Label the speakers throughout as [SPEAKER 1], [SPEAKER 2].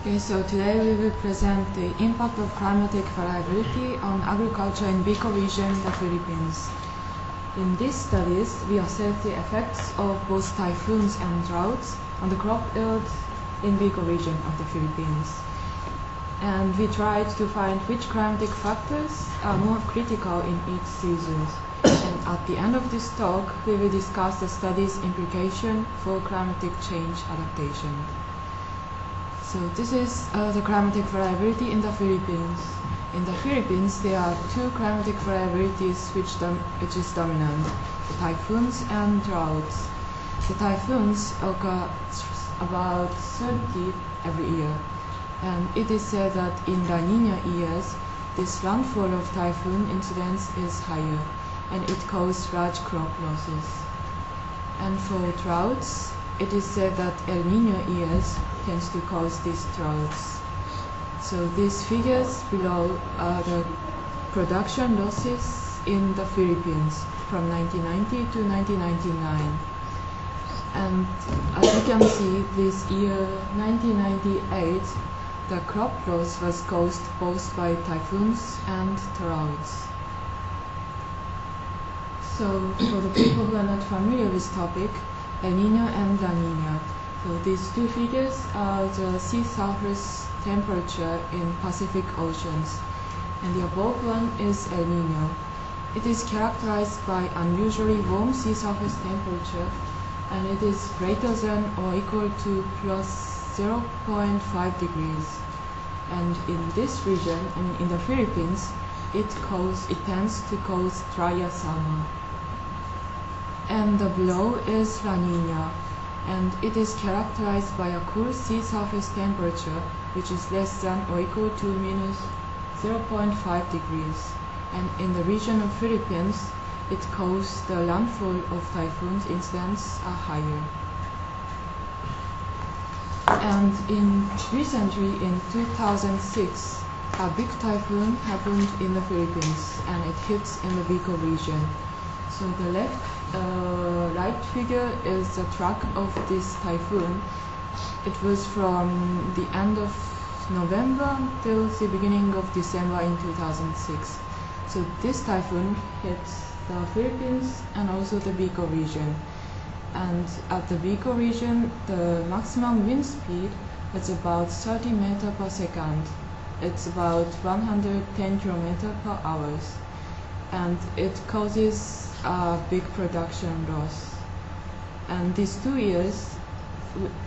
[SPEAKER 1] Okay, so today we will present the impact of climatic variability on agriculture in Bicol region in the Philippines. In these studies, we assess the effects of both typhoons and droughts on the crop yield in Bicol region of the Philippines. And we tried to find which climatic factors are more critical in each season. And at the end of this talk, we will discuss the study's implication for climatic change adaptation. So this is the climatic variability in the Philippines. In the Philippines, there are two climatic variabilities which is dominant, the typhoons and droughts. The typhoons occur about 30 every year, and it is said that in La Nina years, this landfall of typhoon incidence is higher, and it causes large crop losses. And for droughts, it is said that El Nino years tends to cause these droughts. So these figures below are the production losses in the Philippines from 1990 to 1999. And as you can see, this year 1998, the crop loss was caused both by typhoons and droughts. So for the people who are not familiar with this topic, El Nino and La Nina. So these two figures are the sea surface temperature in Pacific Oceans, and the above one is El Nino. It is characterized by unusually warm sea surface temperature, and it is greater than or equal to plus 0.5 degrees. And in this region, in the Philippines, it tends to cause drier summer. And the below is La Nina, and it is characterized by a cool sea surface temperature which is less than or equal to minus 0.5 degrees. And in the region of Philippines, it causes the landfall of typhoons incidents are higher. And recently in 2006, a big typhoon happened in the Philippines, and it hits in the Bicol region. So the right figure is the track of this typhoon. It was from the end of November till the beginning of December in 2006. So this typhoon hits the Philippines and also the Bicol region. And at the Bicol region, the maximum wind speed is about 30 meters per second. It's about 110 kilometers per hour. And it causes a big production loss. And these 2 years,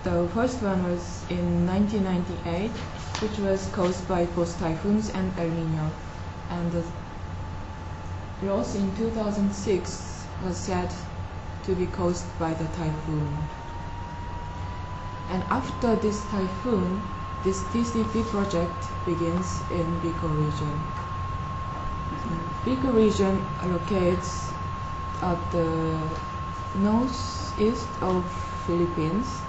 [SPEAKER 1] the first one was in 1998, which was caused by both typhoons and El Nino. And the loss in 2006 was said to be caused by the typhoon. And after this typhoon, this TCP project begins in Bicol region. Bicol region locates at the northeast of Philippines,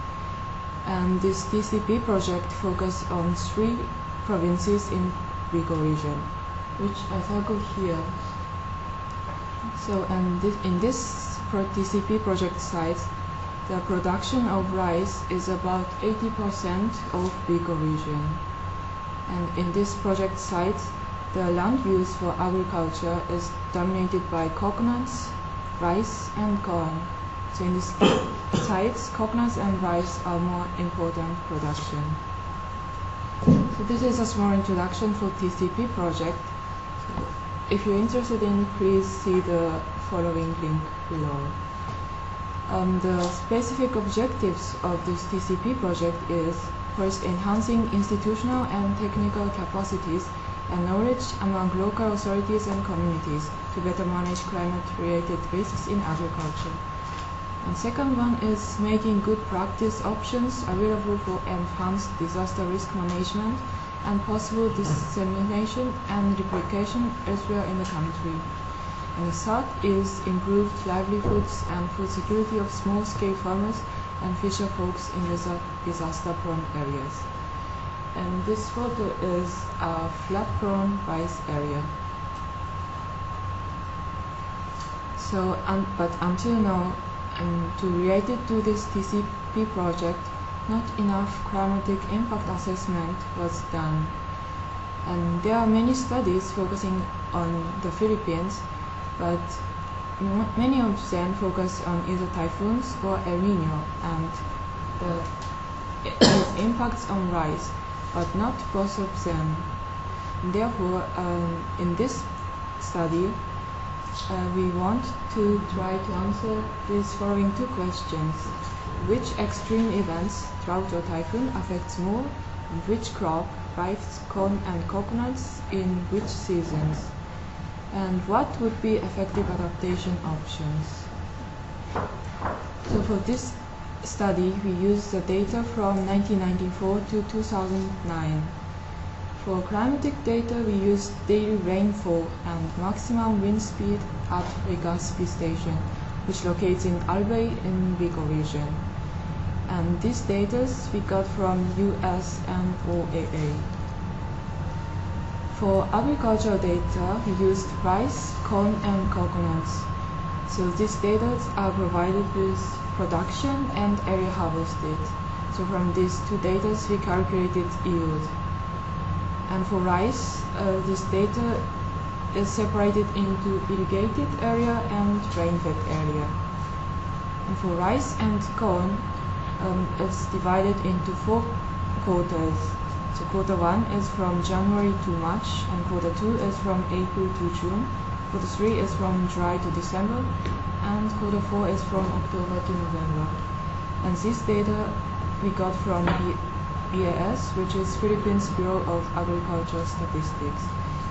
[SPEAKER 1] and this TCP project focuses on 3 provinces in Bicol region, which I circled here. So, and in this TCP project site, the production of rice is about 80% of Bicol region. And in this project site, the land use for agriculture is dominated by coconuts, rice, and corn. So in these sites, coconuts and rice are more important production. So this is a small introduction for TCP project. So if you're interested in, please see the following link below. The specific objectives of this TCP project is first enhancing institutional and technical capacities and knowledge among local authorities and communities to better manage climate-related risks in agriculture. And second one is making good practice options available for enhanced disaster risk management and possible dissemination and replication elsewhere in the country. And the third is improved livelihoods and food security of small-scale farmers and fisher folks in disaster-prone areas. And this photo is a flat-prone rice area. So, but until now, to relate it to this TCP project, not enough climatic impact assessment was done. And there are many studies focusing on the Philippines, but many of them focus on either typhoons or El Nino and its impacts on rice, but not both of them. Therefore, in this study, we want to try to answer these following two questions. Which extreme events, drought or typhoon, affects more, and which crop, rice, corn and coconuts, in which seasons? And what would be effective adaptation options? So for this study, we used the data from 1994 to 2009. For climatic data, we used daily rainfall and maximum wind speed at Legazpi station, which locates in Albay in Bicol region. And these data we got from US and OAA. For agricultural data, we used rice, corn and coconuts. So these data are provided with production and area harvested. So from these two data, we calculated yield. And for rice, this data is separated into irrigated area and rain-fed area. And for rice and corn, it's divided into 4 quarters. So quarter 1 is from January to March, and quarter 2 is from April to June, quarter 3 is from July to December, and quarter 4 is from October to November. And this data we got from BAS, which is Philippines Bureau of Agricultural Statistics.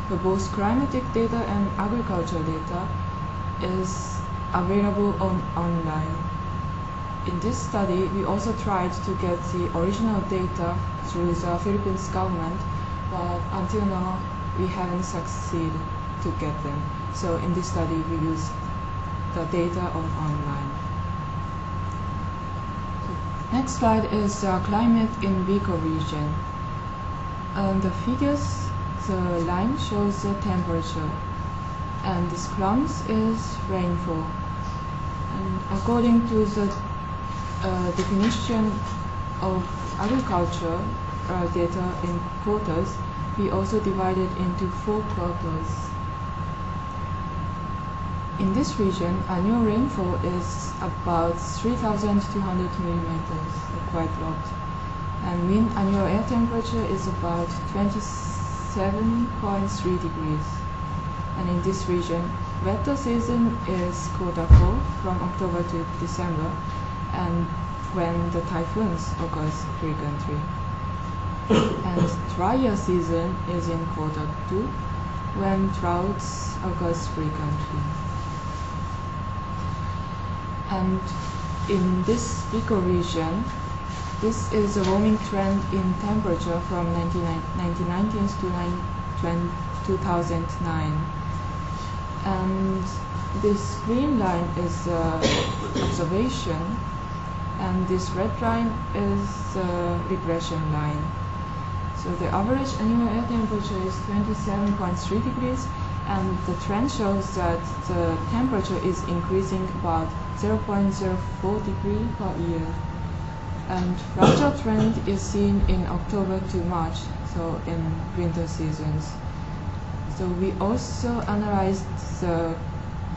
[SPEAKER 1] For both climatic data and agricultural data is available online. In this study, we also tried to get the original data through the Philippines government, but until now we haven't succeeded to get them. So in this study, we used the data online. Next slide is climate in Bicol region. The figures, the line shows the temperature, and this columns is rainfall. And according to the definition of agriculture data in quarters, we also divided into 4 quarters. In this region, annual rainfall is about 3,200 millimeters, quite a lot. And mean annual air temperature is about 27.3 degrees. And in this region, wetter season is quarter 4 from October to December, and when the typhoons occurs frequently. And drier season is in quarter 2, when droughts occurs frequently. And in this Bicol region, this is a warming trend in temperature from 1990 to 2009. And this green line is observation, and this red line is regression line. So the average annual air temperature is 27.3 degrees, and the trend shows that the temperature is increasing about 0.04 degree per year. And larger trend is seen in October to March, so in winter seasons. So we also analyzed the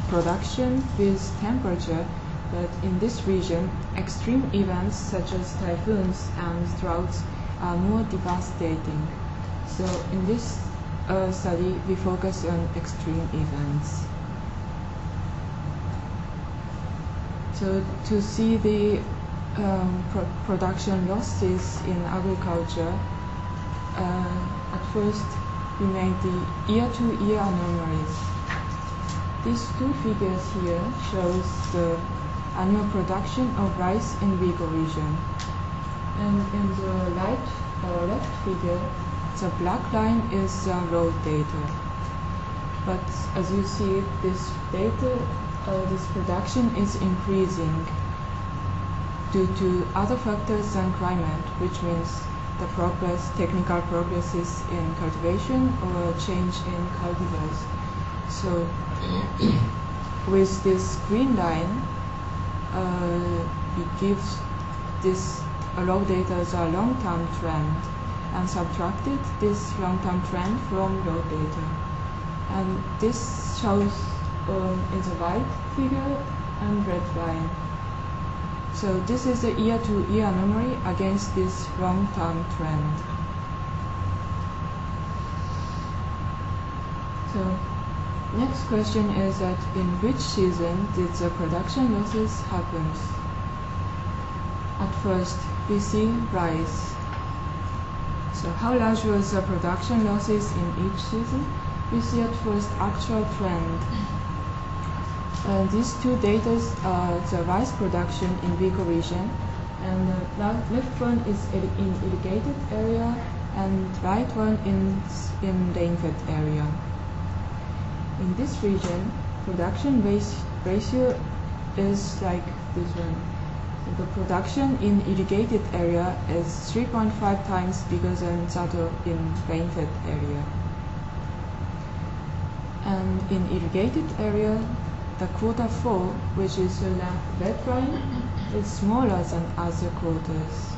[SPEAKER 1] production with temperature, but in this region, extreme events such as typhoons and droughts are more devastating. So in this study, we focus on extreme events. So to see the production losses in agriculture, at first we made the year-to-year anomalies. These two figures here shows the annual production of rice in Bicol region. And in the left figure, the black line is raw data. But as you see, this data, this production is increasing due to other factors than climate, which means the technical progresses in cultivation or change in cultivars. So with this green line, we give this raw data the long-term trend and subtracted this long-term trend from raw data. And this shows in the white figure and red line. So this is the year-to-year anomaly against this long-term trend. So next question is that in which season did the production losses happen? At first, we see rice. So how large was the production losses in each season? We see at first actual trend. These two data are the rice production in Biko region, and the left one is in irrigated area, and right one in rain-fed area. In this region, production ratio is like this one. The production in irrigated area is 3.5 times bigger than that in rain-fed area. And in irrigated area, the quarter 4, which is the red line, is smaller than other quarters.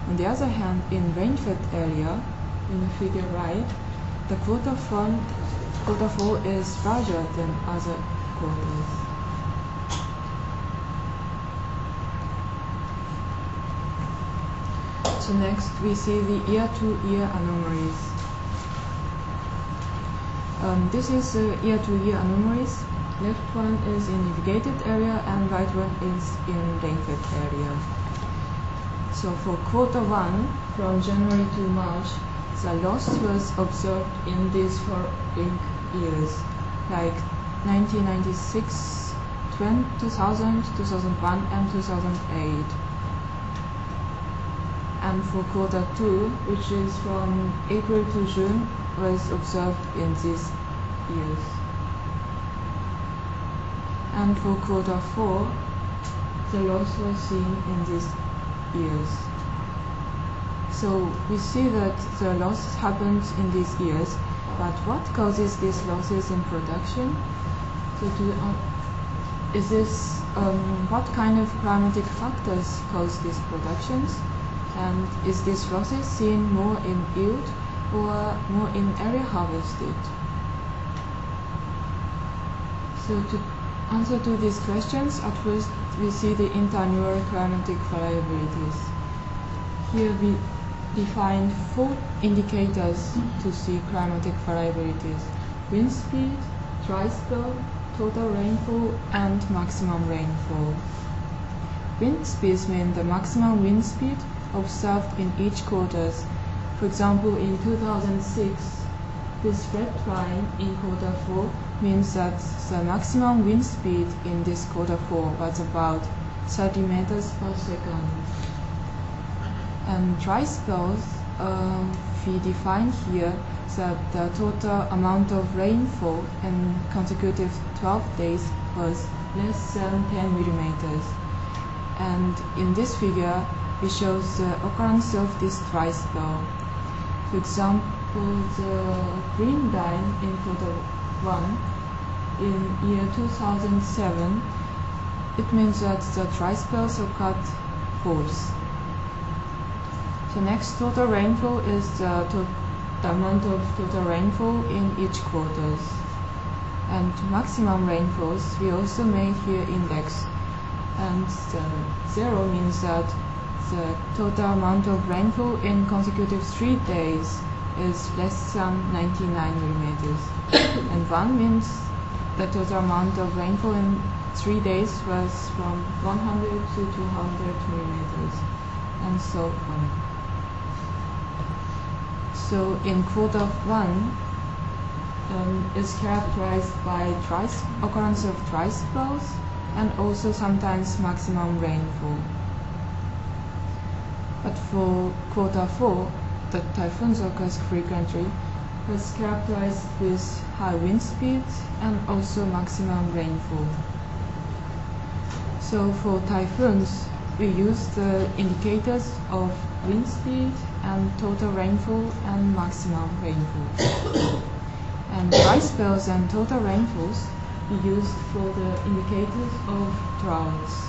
[SPEAKER 1] On the other hand, in rain-fed area, in the figure right, the quarter 4 is larger than other quarters. So next we see the year-to-year anomalies. This is year-to-year anomalies. Left one is in irrigated area and right one is in rain-fed area. So for quarter 1, from January to March, the loss was observed in these following years, like 1996, 2000, 2001, and 2008. And for quarter 2, which is from April to June, was observed in these years. And for quarter 4, the loss was seen in these years. So we see that the loss happens in these years, but what causes these losses in production? So is this what kind of climatic factors cause these productions? And is this losses seen more in yield or more in area harvested? So to answer to these questions, at first we see the interannual climatic variabilities. Here we define 4 indicators to see climatic variabilities: wind speed, dry spell, total rainfall, and maximum rainfall. Wind speeds mean the maximum wind speed observed in each quarters. For example, in 2006, this red line in quarter 4 means that the maximum wind speed in this quarter 4 was about 30 meters per second. And dry spells, we define here that the total amount of rainfall in consecutive 12 days was less than 10 millimeters. And in this figure, it shows the occurrence of this dry spell. For example, the green line in quarter 1 in year 2007, it means that the dry spells occurred force. The next total rainfall is the amount of total rainfall in each quarters. And maximum rainfalls we also made here index. And the 0 means that the total amount of rainfall in consecutive 3 days is less than 99 millimeters. And 1 means the total amount of rainfall in 3 days was from 100 to 200 millimeters, and so on. So in quarter 1 is characterized by occurrence of dry spells and also sometimes maximum rainfall. But for quarter 4, the typhoons occurs frequently, was characterized with high wind speeds and also maximum rainfall. So for typhoons, we use the indicators of wind speed and total rainfall and maximum rainfall. And dry spells and total rainfalls we used for the indicators of droughts.